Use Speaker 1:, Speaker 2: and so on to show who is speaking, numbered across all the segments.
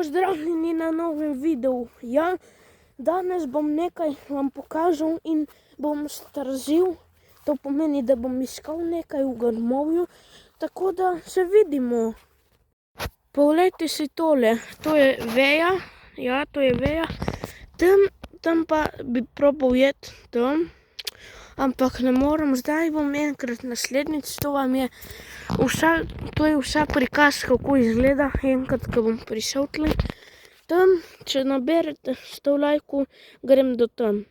Speaker 1: Pozdravljeni na novem videu. Ja, danes bom nekaj vam pokazal in bom strzil. To pomeni, da bom iskal nekaj v grmovju, tako da se vidimo. Poglejte si tole, to je veja, ja, to je veja. Tam pa bi probal jeti tam, ampak ne morem, zdaj bom enkrat naslednjič, to je vsa prikaz, kako izgleda, enkrat, ko bom prišel tle. Tam, če naberete 100 lajkov, grem do tam,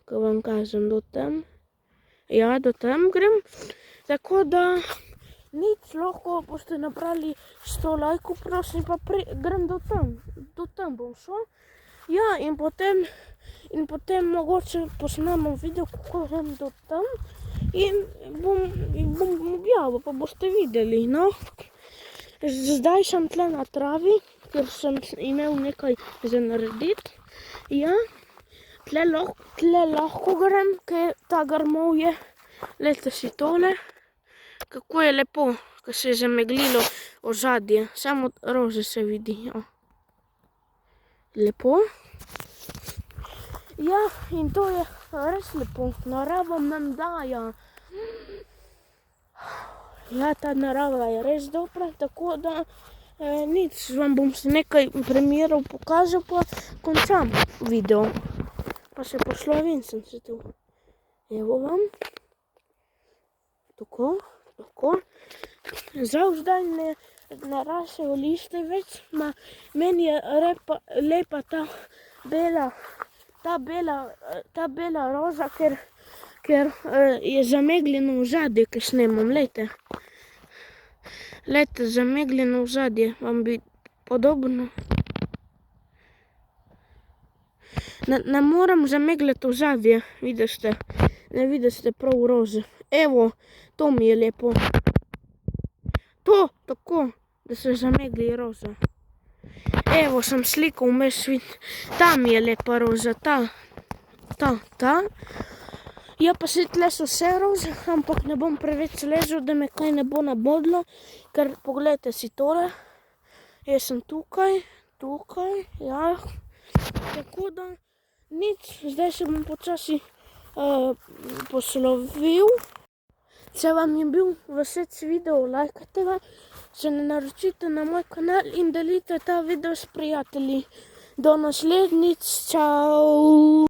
Speaker 1: ko vam kažem, do tam. Ja, do tam grem, tako da nič, lahko boste nabrali 100 lajkov, prosim, pa grem do tam bom šel. Ja, in potem mogoče posnamem video, kako grem do tam in bom objavil, pa boste videli, no. Zdaj sem tle na travi, ker sem imel nekaj za narediti. Ja, tle lahko grem, ker ta grmovje, glejte si tole, kako je lepo, ko se je zameglilo ozadje, samo rože se vidijo. Lepo. Ja, in to je res lepo, narava nam daje. Ja, ta narava je res dobra, tako da nič, vam bom se nekaj primerov pokazal, pa končam video. Pa se poslovim sem se tu. Evo vam. Tako. Žal zdaj ne rasejo liste več, meni je lepa ta bela roža, ker je zamegljeno ozadje, ko snemam, lejte. Lejte, zamegljeno ozadje, vam bi podobno. Ne moram zamegljati ozadje, ne vidite prav rože. Evo, to mi je lepo. To, tako, da se zamegli roža. Evo, sem slikal vmes, ta mi je lepa roža, ta. Ja, pa se tle so vse rože, ampak ne bom preveč ležal, da me kaj ne bo nabodlo, ker pogledajte si tole. Jaz sem tukaj, ja. Tako da nič, zdaj se bom počasi poslovil. Če vam je bil všeč video, lajkajte ga, se ne naročite na moj kanal in delite ta video s prijatelji. Do naslednjič, čau!